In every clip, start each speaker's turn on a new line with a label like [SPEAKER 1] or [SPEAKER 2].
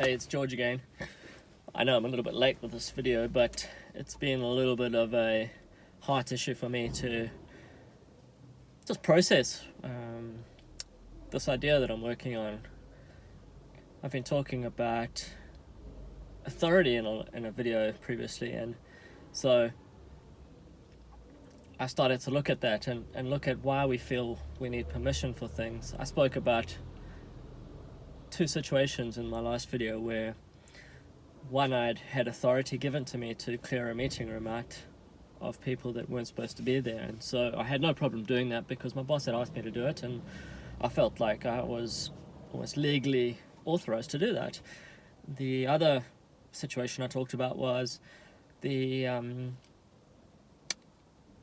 [SPEAKER 1] Hey, it's George again. I know I'm a little bit late with this video, but it's been a little bit of a heart issue for me to just process this idea that I'm working on. I've been talking about authority in a video previously, and so I started to look at that and look at why we feel we need permission for things. I spoke about two situations in my last video where one, I'd had authority given to me to clear a meeting room out of people that weren't supposed to be there, and so I had no problem doing that because my boss had asked me to do it, and I felt like I was almost legally authorized to do that. The other situation I talked about was the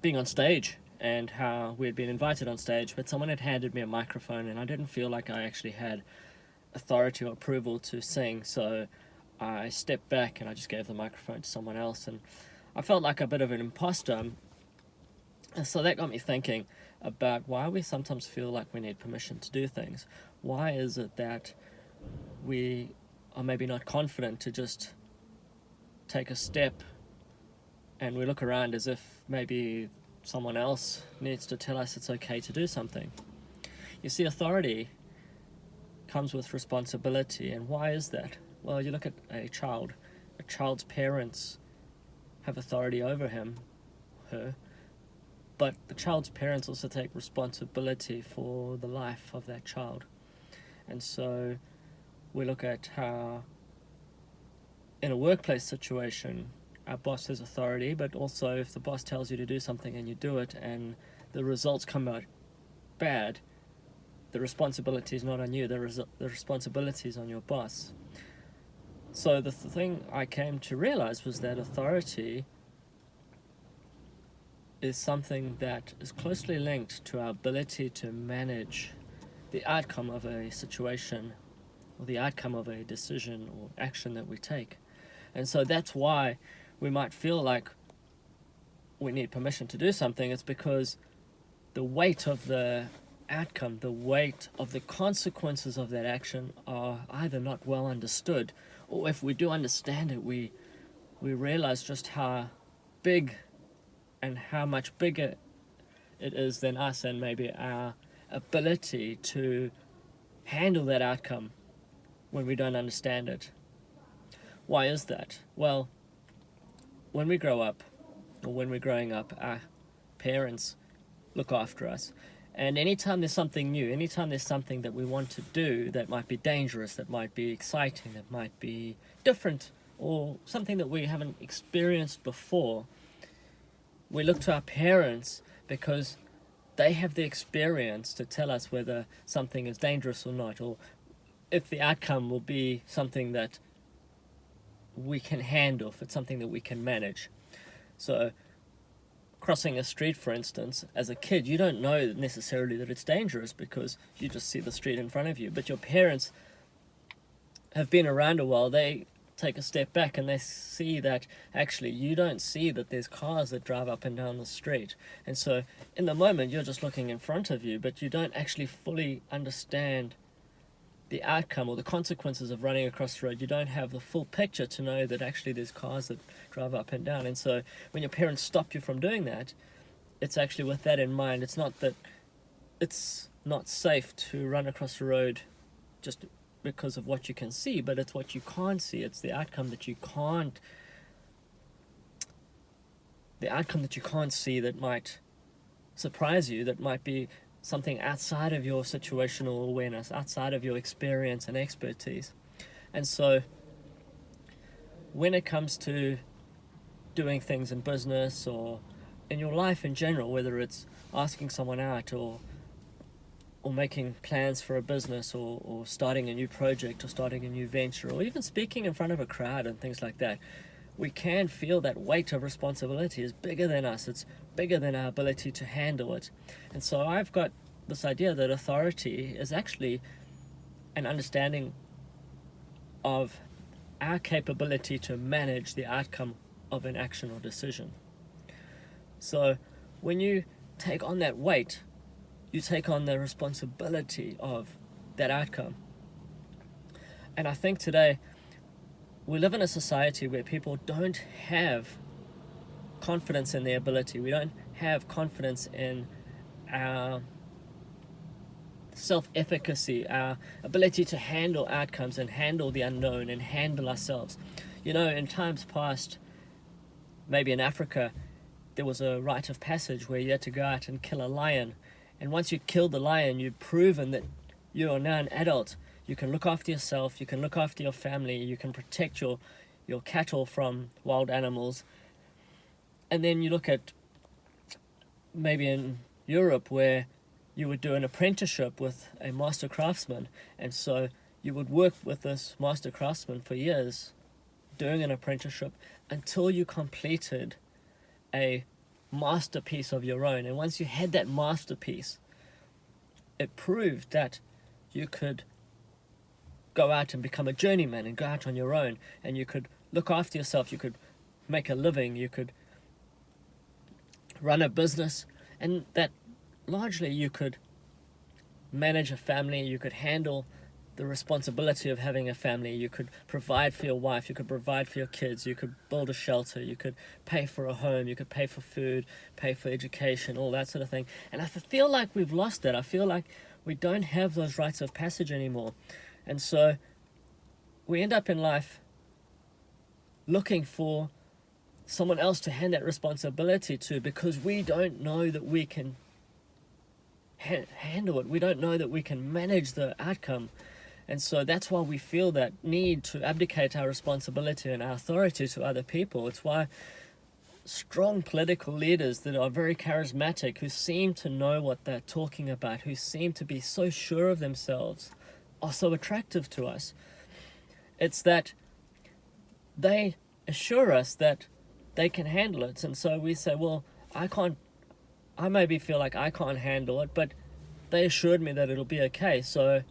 [SPEAKER 1] being on stage and how we had been invited on stage, but someone had handed me a microphone and I didn't feel like I actually had authority or approval to sing, so I stepped back and I just gave the microphone to someone else, and I felt like a bit of an imposter. And so that got me thinking about why we sometimes feel like we need permission to do things. Why is it that we are maybe not confident to just take a step and we look around as if maybe someone else needs to tell us it's okay to do something? You see, authority comes with responsibility, and why is that? Well, you look at a child's parents have authority over him, her, but the child's parents also take responsibility for the life of that child. And so we look at how in a workplace situation, our boss has authority, but also if the boss tells you to do something and you do it and the results come out bad, the responsibility is not on you, the responsibility is on your boss. So the thing I came to realize was that authority is something that is closely linked to our ability to manage the outcome of a situation or the outcome of a decision or action that we take. And so that's why we might feel like we need permission to do something. It's because the weight of the outcome, the weight of the consequences of that action are either not well understood, or if we do understand it, we realize just how big and how much bigger it is than us and maybe our ability to handle that outcome when we don't understand it. Why is that? Well, when we grow up, or when we're growing up, our parents look after us. And anytime there's something new, anytime there's something that we want to do that might be dangerous, that might be exciting, that might be different, or something that we haven't experienced before, we look to our parents because they have the experience to tell us whether something is dangerous or not, or if the outcome will be something that we can handle, if it's something that we can manage. So crossing a street, for instance, as a kid, you don't know necessarily that it's dangerous because you just see the street in front of you. But your parents have been around a while. They take a step back and they see that actually you don't see that there's cars that drive up and down the street. And so in the moment, you're just looking in front of you, but you don't actually fully understand the outcome or the consequences of running across the road. You don't have the full picture to know that actually there's cars that drive up and down. And so when your parents stop you from doing that, it's actually with that in mind. It's not that it's not safe to run across the road just because of what you can see, but it's what you can't see. It's the outcome that you can't see that might surprise you, that might be something outside of your situational awareness, outside of your experience and expertise. And so when it comes to doing things in business or in your life in general, whether it's asking someone out or making plans for a business or starting a new project or starting a new venture or even speaking in front of a crowd and things like that, we can feel that weight of responsibility is bigger than us. It's bigger than our ability to handle it. And so I've got this idea that authority is actually an understanding of our capability to manage the outcome of an action or decision. So when you take on that weight, you take on the responsibility of that outcome. And I think today we live in a society where people don't have confidence in their ability. We don't have confidence in our self-efficacy, our ability to handle outcomes and handle the unknown and handle ourselves. You know, in times past, maybe in Africa, there was a rite of passage where you had to go out and kill a lion. And once you killed the lion, you'd proven that you are now an adult. You can look after yourself, you can look after your family, you can protect your cattle from wild animals. And then you look at maybe in Europe where you would do an apprenticeship with a master craftsman, and so you would work with this master craftsman for years doing an apprenticeship until you completed a masterpiece of your own. And once you had that masterpiece, it proved that you could go out and become a journeyman and go out on your own, and you could look after yourself, you could make a living, you could run a business, and that largely you could manage a family, you could handle the responsibility of having a family, you could provide for your wife, you could provide for your kids, you could build a shelter, you could pay for a home, you could pay for food, pay for education, all that sort of thing. And I feel like we've lost that. I feel like we don't have those rites of passage anymore. And so we end up in life looking for someone else to hand that responsibility to, because we don't know that we can handle it. We don't know that we can manage the outcome. And so that's why we feel that need to abdicate our responsibility and our authority to other people. It's why strong political leaders that are very charismatic, who seem to know what they're talking about, who seem to be so sure of themselves, are so attractive to us. It's that they assure us that they can handle it. And so we say, well, I maybe feel like I can't handle it, but they assured me that it'll be okay. So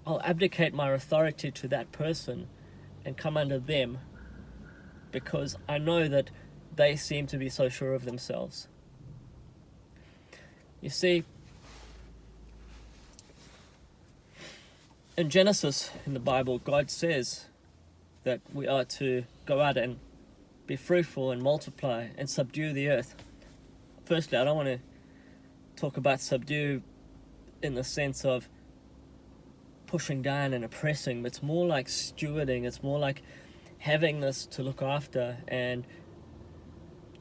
[SPEAKER 1] I'll abdicate my authority to that person and come under them, because I know that they seem to be so sure of themselves. You see, in Genesis, in the Bible, God says that we are to go out and be fruitful and multiply and subdue the earth. Firstly, I don't want to talk about subdue in the sense of pushing down and oppressing, but it's more like stewarding. It's more like having this to look after, and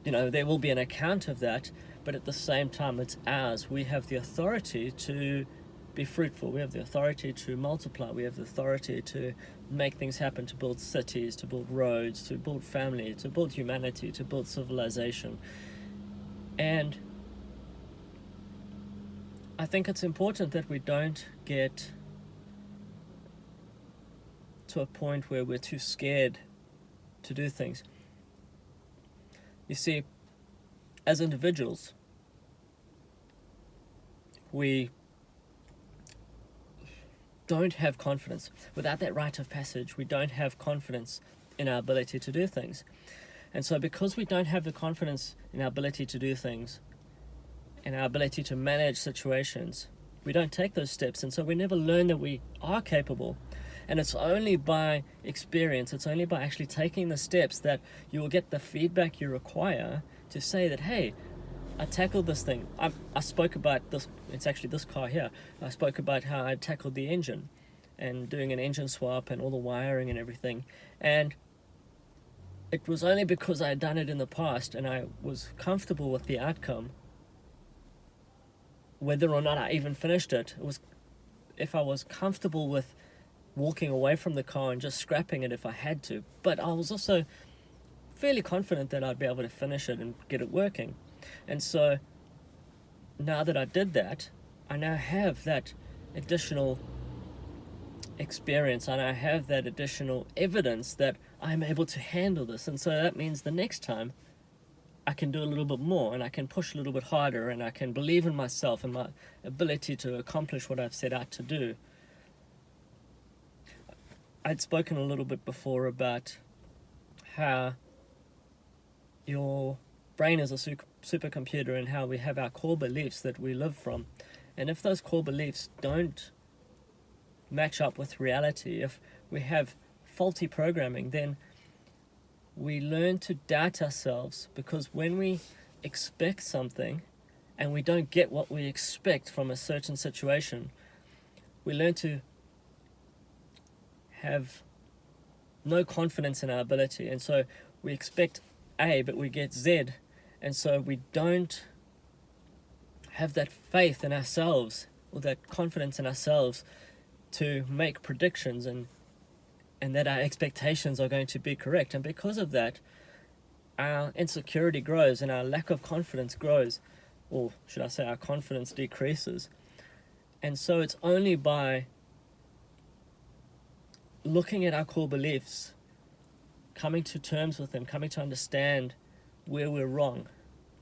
[SPEAKER 1] there will be an account of that, but at the same time it's ours. We have the authority to be fruitful, we have the authority to multiply, we have the authority to make things happen, to build cities, to build roads, to build family, to build humanity, to build civilization. And I think it's important that we don't get to a point where we're too scared to do things. You see, as individuals, we don't have confidence. Without that rite of passage, we don't have confidence in our ability to do things. And so because we don't have the confidence in our ability to do things, in our ability to manage situations, we don't take those steps, and so we never learn that we are capable. And it's only by experience, it's only by actually taking the steps that you will get the feedback you require to say that, hey, I tackled this thing. I spoke about this, it's actually this car here. I spoke about how I tackled the engine and doing an engine swap and all the wiring and everything. And it was only because I had done it in the past and I was comfortable with the outcome, whether or not I even finished it. It was if I was comfortable with walking away from the car and just scrapping it if I had to. But I was also fairly confident that I'd be able to finish it and get it working. And so now that I did that, I now have that additional experience, and I have that additional evidence that I'm able to handle this. And so that means the next time I can do a little bit more, and I can push a little bit harder, and I can believe in myself and my ability to accomplish what I've set out to do. I'd spoken a little bit before about how your brain is a supercomputer and how we have our core beliefs that we live from. And if those core beliefs don't match up with reality, if we have faulty programming, then we learn to doubt ourselves, because when we expect something and we don't get what we expect from a certain situation, we learn to have no confidence in our ability. And so we expect A, but we get Z. And so we don't have that faith in ourselves, or that confidence in ourselves, to make predictions and that our expectations are going to be correct. And because of that, our insecurity grows and our lack of confidence grows, or should I say our confidence decreases. And so it's only by looking at our core beliefs, coming to terms with them, coming to understand where we're wrong,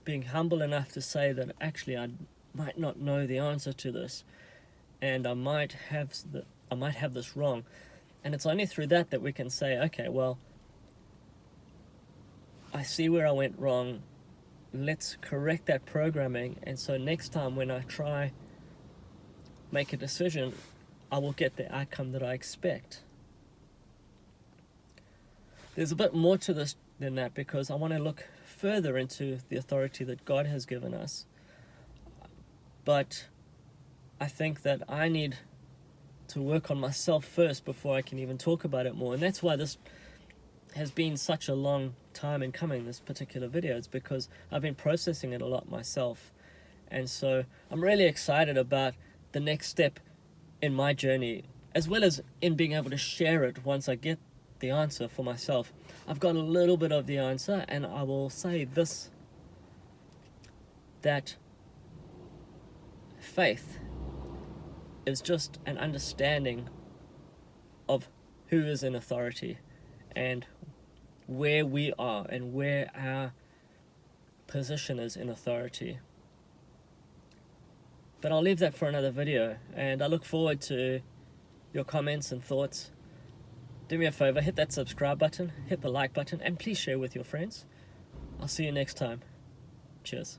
[SPEAKER 1] being humble enough to say that actually I might not know the answer to this, and I might have this wrong. And it's only through that we can say, okay, well, I see where I went wrong. Let's correct that programming. And so next time when I try make a decision, I will get the outcome that I expect. There's a bit more to this than that, because I want to look further into the authority that God has given us. But I think that I need to work on myself first before I can even talk about it more. And that's why this has been such a long time in coming, this particular video. It's because I've been processing it a lot myself. And so I'm really excited about the next step in my journey, as well as in being able to share it once I get the answer for myself. I've got a little bit of the answer, and I will say this, that faith is just an understanding of who is in authority and where we are and where our position is in authority. But I'll leave that for another video, and I look forward to your comments and thoughts. Do me a favor, hit that subscribe button, hit the like button, and please share with your friends. I'll see you next time. Cheers.